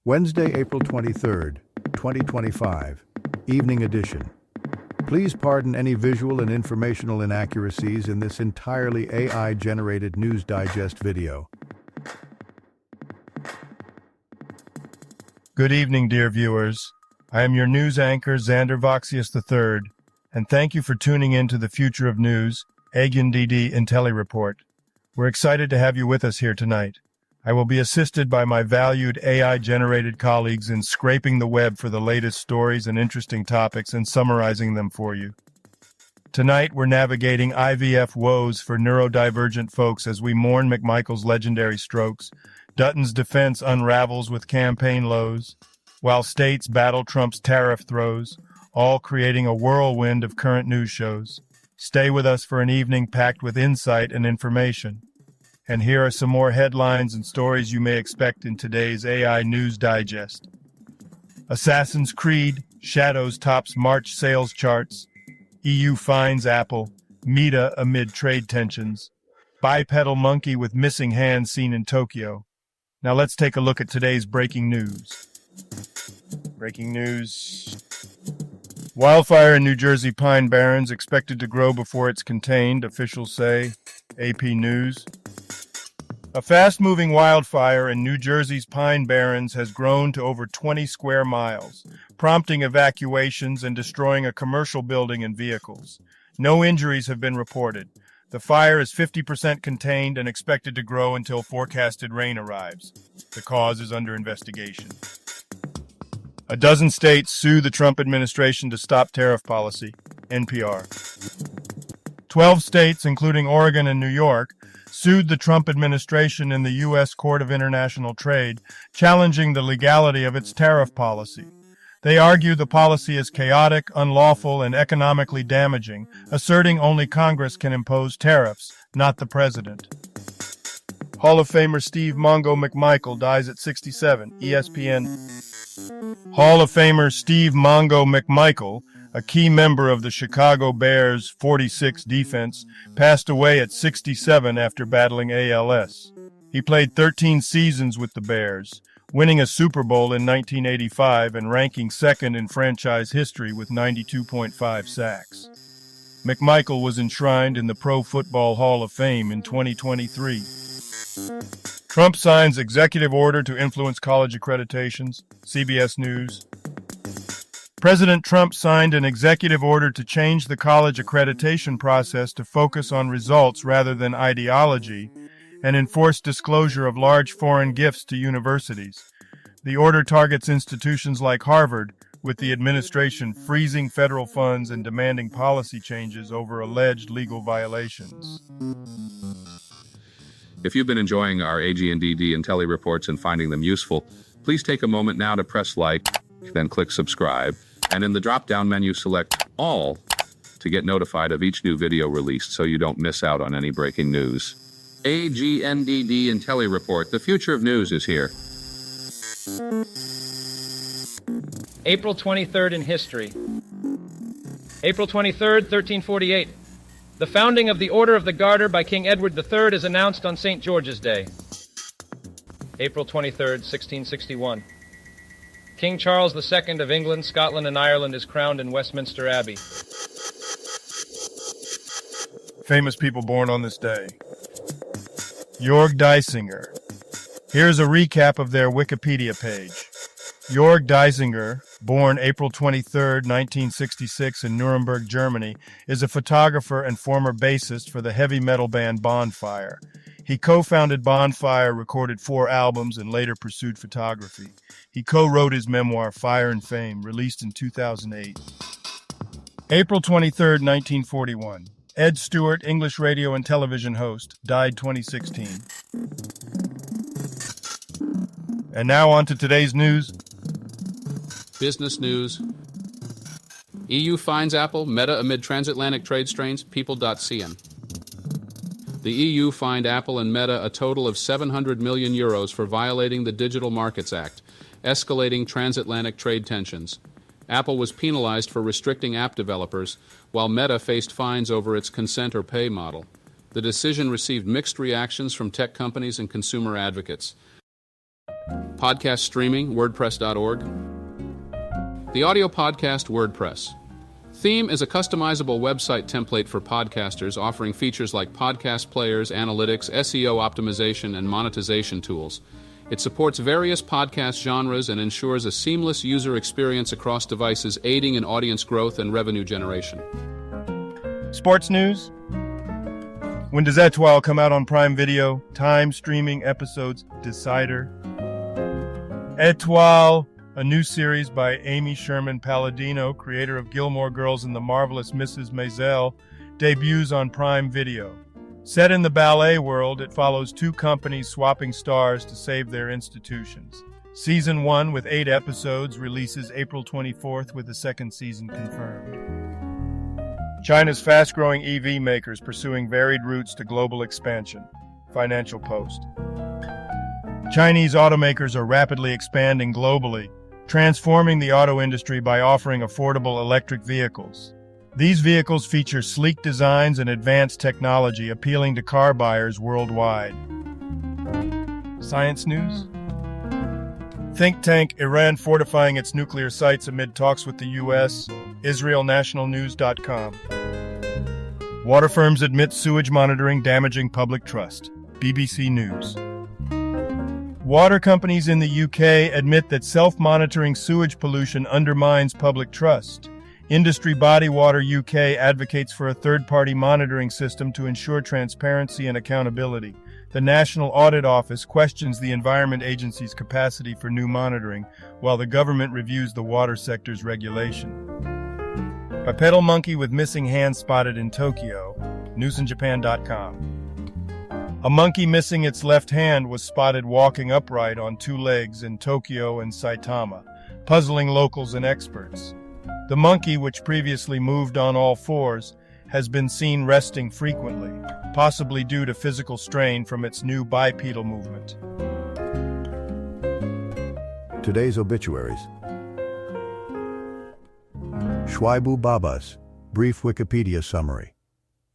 Wednesday, April 23rd, 2025, Evening Edition. Please pardon any visual and informational inaccuracies in this entirely AI-generated News Digest video. Good evening, dear viewers. I am your news anchor, Xander Voxius III, and thank you for tuning in to the Future of News, AGNDD intelliReport. We're excited to have you with us here tonight. I will be assisted by my valued AI-generated colleagues in scraping the web for the latest stories and interesting topics and summarizing them for you. Tonight, we're navigating IVF woes for neurodivergent folks as we mourn McMichael's legendary strokes. Dutton's defense unravels with campaign lows, while states battle Trump's tariff throes, all creating a whirlwind of current news shows. Stay with us for an evening packed with insight and information. And here are some more headlines and stories you may expect in today's AI News Digest. Assassin's Creed, Shadows tops March sales charts. EU fines Apple, Meta amid trade tensions. Bipedal monkey with missing hand seen in Tokyo. Now let's take a look at today's breaking news. Breaking news. Wildfire in New Jersey Pine Barrens expected to grow before it's contained, officials say. AP News. A fast-moving wildfire in New Jersey's Pine Barrens has grown to over 20 square miles, prompting evacuations and destroying a commercial building and vehicles. No injuries have been reported. The fire is 50% contained and expected to grow until forecasted rain arrives. The cause is under investigation. A dozen states sue the Trump administration to stop tariff policy. NPR. 12 states, including Oregon and New York, sued the Trump administration in the U.S. Court of International Trade, challenging the legality of its tariff policy. They argue the policy is chaotic, unlawful, and economically damaging, asserting only Congress can impose tariffs, not the president. Hall of Famer Steve Mongo McMichael dies at 67, ESPN. Hall of Famer Steve Mongo McMichael, a key member of the Chicago Bears' 46 defense, passed away at 67 after battling ALS. He played 13 seasons with the Bears, winning a Super Bowl in 1985 and ranking second in franchise history with 92.5 sacks. McMichael was enshrined in the Pro Football Hall of Fame in 2023. Trump signs executive order to influence college accreditations, CBS News. President Trump signed an executive order to change the college accreditation process to focus on results rather than ideology and enforce disclosure of large foreign gifts to universities. The order targets institutions like Harvard, with the administration freezing federal funds and demanding policy changes over alleged legal violations. If you've been enjoying our AGNDD intelliReports and finding them useful, please take a moment now to press like, then click subscribe, and in the drop-down menu select All to get notified of each new video released so you don't miss out on any breaking news. AGNDD intelliReport, the future of news is here. April 23rd in history. April 23rd, 1348. The founding of the Order of the Garter by King Edward III is announced on St. George's Day. April 23rd, 1661. King Charles II of England, Scotland, and Ireland is crowned in Westminster Abbey. Famous people born on this day. Jörg Deisinger. Here's a recap of their Wikipedia page. Jörg Deisinger, born April 23, 1966 in Nuremberg, Germany, is a photographer and former bassist for the heavy metal band Bonfire. He co-founded Bonfire, recorded 4 albums, and later pursued photography. He co-wrote his memoir, Fire and Fame, released in 2008. April 23, 1941. Ed Stewart, English radio and television host, died 2016. And now on to today's news. Business news. EU fines Apple, Meta amid transatlantic trade strains, people.cn. The EU fined Apple and Meta a total of €700 million for violating the Digital Markets Act, escalating transatlantic trade tensions. Apple was penalized for restricting app developers, while Meta faced fines over its consent or pay model. The decision received mixed reactions from tech companies and consumer advocates. Podcast streaming, WordPress.org. The audio podcast, WordPress. Theme is a customizable website template for podcasters offering features like podcast players, analytics, SEO optimization, and monetization tools. It supports various podcast genres and ensures a seamless user experience across devices, aiding in audience growth and revenue generation. Sports news? When does Etoile come out on Prime Video? Time, streaming, episodes, Decider. Etoile, a new series by Amy Sherman Palladino, creator of Gilmore Girls and The Marvelous Mrs. Maisel, debuts on Prime Video. Set in the ballet world, it follows two companies swapping stars to save their institutions. Season 1, with 8 episodes, releases April 24th, with the second season confirmed. China's fast-growing EV makers pursuing varied routes to global expansion. Financial Post. Chinese automakers are rapidly expanding globally, transforming the auto industry by offering affordable electric vehicles. These vehicles feature sleek designs and advanced technology appealing to car buyers worldwide. Science news? Think tank Iran fortifying its nuclear sites amid talks with the U.S. IsraelNationalNews.com. Water firms admit sewage monitoring damaging public trust. BBC News. Water companies in the UK admit that self-monitoring sewage pollution undermines public trust. Industry body Water UK advocates for a third-party monitoring system to ensure transparency and accountability. The National Audit Office questions the Environment Agency's capacity for new monitoring, while the government reviews the water sector's regulation. Bipedal monkey with missing hand spotted in Tokyo. newsinjapan.com. A monkey missing its left hand was spotted walking upright on 2 legs in Tokyo and Saitama, puzzling locals and experts. The monkey, which previously moved on all 4s, has been seen resting frequently, possibly due to physical strain from its new bipedal movement. Today's obituaries. Shuaibu Babas, brief Wikipedia summary.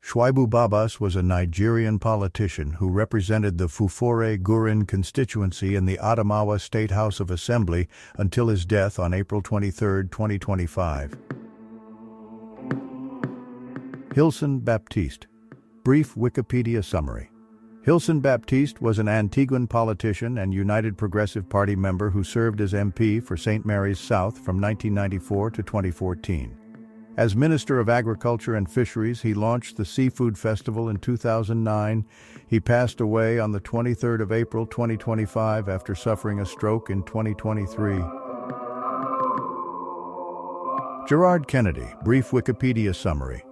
Shuaibu Babas was a Nigerian politician who represented the Fufore Gurin constituency in the Adamawa State House of Assembly until his death on April 23, 2025. Hilson Baptiste, brief Wikipedia summary. Hilson Baptiste was an Antiguan politician and United Progressive Party member who served as MP for St. Mary's South from 1994 to 2014. As Minister of Agriculture and Fisheries, he launched the Seafood Festival in 2009. He passed away on the 23rd of April 2025 after suffering a stroke in 2023. Gerard Kennedy, brief Wikipedia summary.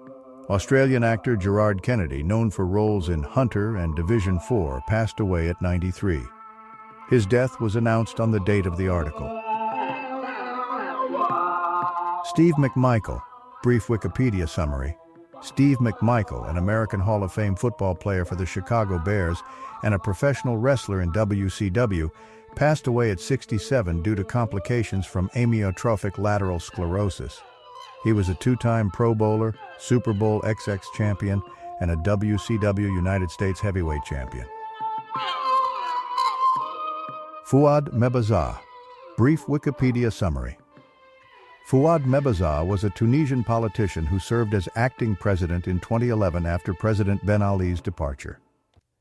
Australian actor Gerard Kennedy, known for roles in Hunter and Division 4, passed away at 93. His death was announced on the date of the article. Steve McMichael, brief Wikipedia summary. Steve McMichael, an American Hall of Fame football player for the Chicago Bears and a professional wrestler in WCW, passed away at 67 due to complications from amyotrophic lateral sclerosis. He was a 2-time Pro Bowler, Super Bowl XX champion, and a WCW United States heavyweight champion. Fouad Mebazaa, brief Wikipedia summary. Fouad Mebazaa was a Tunisian politician who served as acting president in 2011 after President Ben Ali's departure.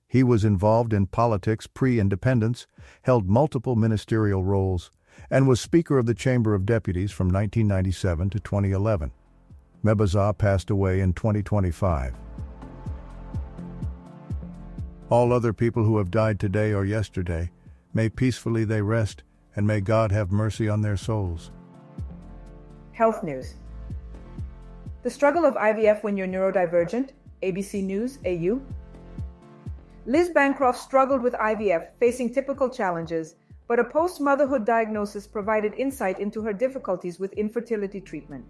He was involved in politics pre-independence, held multiple ministerial roles, and was Speaker of the Chamber of Deputies from 1997 to 2011. Mebazaa passed away in 2025. All other people who have died today or yesterday, may peacefully they rest, and may God have mercy on their souls. Health news. The struggle of IVF when you're neurodivergent, ABC News, AU. Liz Bancroft struggled with IVF, facing typical challenges, but a post-motherhood diagnosis provided insight into her difficulties with infertility treatment.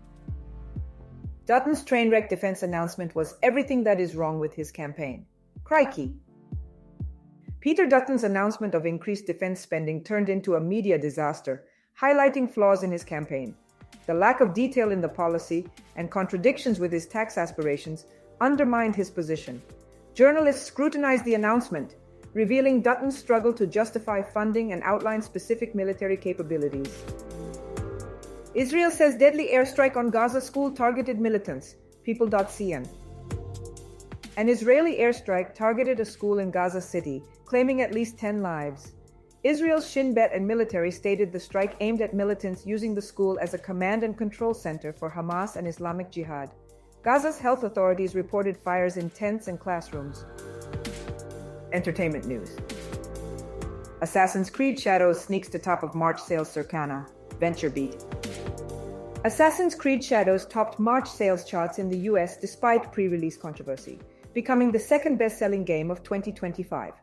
Dutton's train wreck defense announcement was everything that is wrong with his campaign. Crikey. Peter Dutton's announcement of increased defense spending turned into a media disaster, highlighting flaws in his campaign. The lack of detail in the policy and contradictions with his tax aspirations undermined his position. Journalists scrutinized the announcement, revealing Dutton's struggle to justify funding and outline specific military capabilities. Israel says deadly airstrike on Gaza school targeted militants, people.cn. An Israeli airstrike targeted a school in Gaza City, claiming at least 10 lives. Israel's Shin Bet and military stated the strike aimed at militants using the school as a command and control center for Hamas and Islamic Jihad. Gaza's health authorities reported fires in tents and classrooms. Entertainment news. Assassin's Creed Shadows sneaks to top of March sales Circana. VentureBeat. Assassin's Creed Shadows topped March sales charts in the US despite pre-release controversy, becoming the second best-selling game of 2025.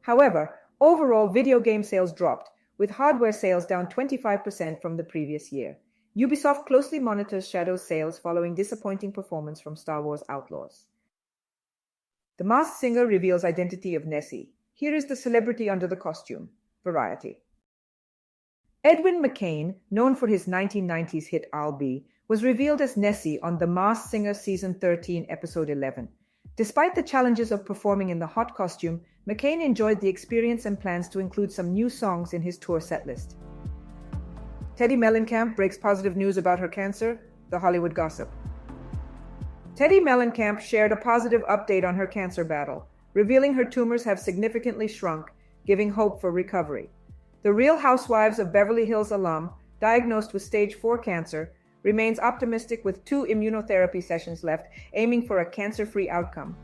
However, overall video game sales dropped, with hardware sales down 25% from the previous year. Ubisoft closely monitors Shadows sales following disappointing performance from Star Wars Outlaws. The Masked Singer reveals identity of Nessie. Here is the celebrity under the costume. Variety. Edwin McCain, known for his 1990s hit I'll Be, was revealed as Nessie on The Masked Singer Season 13, Episode 11. Despite the challenges of performing in the hot costume, McCain enjoyed the experience and plans to include some new songs in his tour setlist. Teddy Mellencamp breaks positive news about her cancer, The Hollywood Gossip. Teddy Mellencamp shared a positive update on her cancer battle, revealing her tumors have significantly shrunk, giving hope for recovery. The Real Housewives of Beverly Hills alum, diagnosed with stage 4 cancer, remains optimistic with 2 immunotherapy sessions left, aiming for a cancer-free outcome.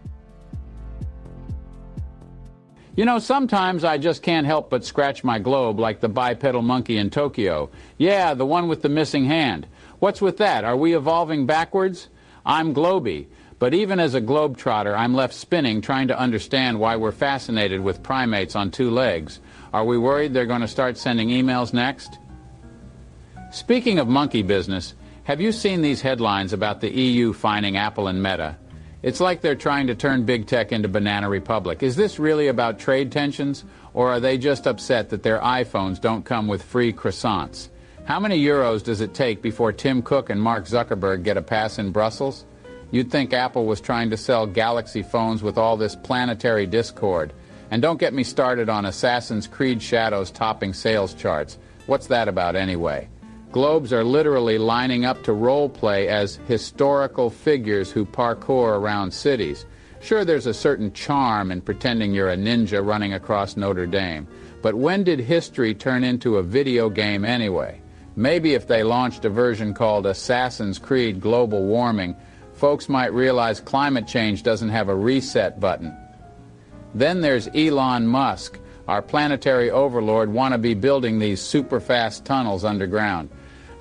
You know, sometimes I just can't help but scratch my globe like the bipedal monkey in Tokyo. Yeah, the one with the missing hand. What's with that? Are we evolving backwards? I'm Globey, but even as a globetrotter, I'm left spinning trying to understand why we're fascinated with primates on 2 legs. Are we worried they're going to start sending emails next? Speaking of monkey business, have you seen these headlines about the EU fining Apple and Meta? It's like they're trying to turn big tech into Banana Republic. Is this really about trade tensions, or are they just upset that their iPhones don't come with free croissants? How many euros does it take before Tim Cook and Mark Zuckerberg get a pass in Brussels? You'd think Apple was trying to sell Galaxy phones with all this planetary discord. And don't get me started on Assassin's Creed Shadows topping sales charts. What's that about anyway? Globes are literally lining up to role play as historical figures who parkour around cities. Sure, there's a certain charm in pretending you're a ninja running across Notre Dame. But when did history turn into a video game anyway? Maybe if they launched a version called Assassin's Creed Global Warming, folks might realize climate change doesn't have a reset button. Then there's Elon Musk, our planetary overlord, wannabe building these super-fast tunnels underground.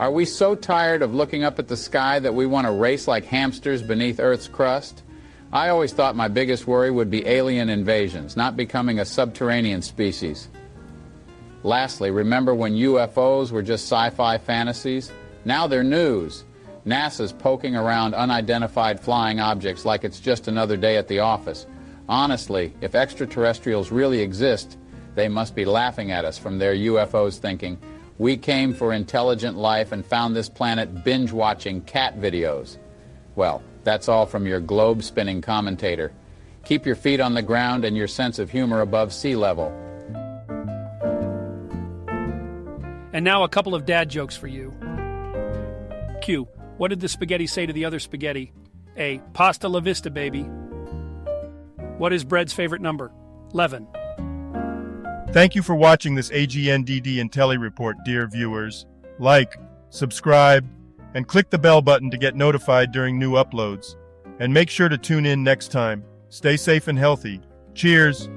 Are we so tired of looking up at the sky that we want to race like hamsters beneath Earth's crust? I always thought my biggest worry would be alien invasions, not becoming a subterranean species. Lastly, remember when UFOs were just sci-fi fantasies? Now they're news. NASA's poking around unidentified flying objects like it's just another day at the office. Honestly, if extraterrestrials really exist, they must be laughing at us from their UFOs thinking, we came for intelligent life and found this planet binge-watching cat videos. Well, that's all from your globe-spinning commentator. Keep your feet on the ground and your sense of humor above sea level. And now a couple of dad jokes for you. Q. What did the spaghetti say to the other spaghetti? A. Pasta la vista, baby. What is bread's favorite number? 11. Thank you for watching this AGNDD intelliReport, dear viewers. Like, subscribe, and click the bell button to get notified during new uploads. And make sure to tune in next time. Stay safe and healthy. Cheers!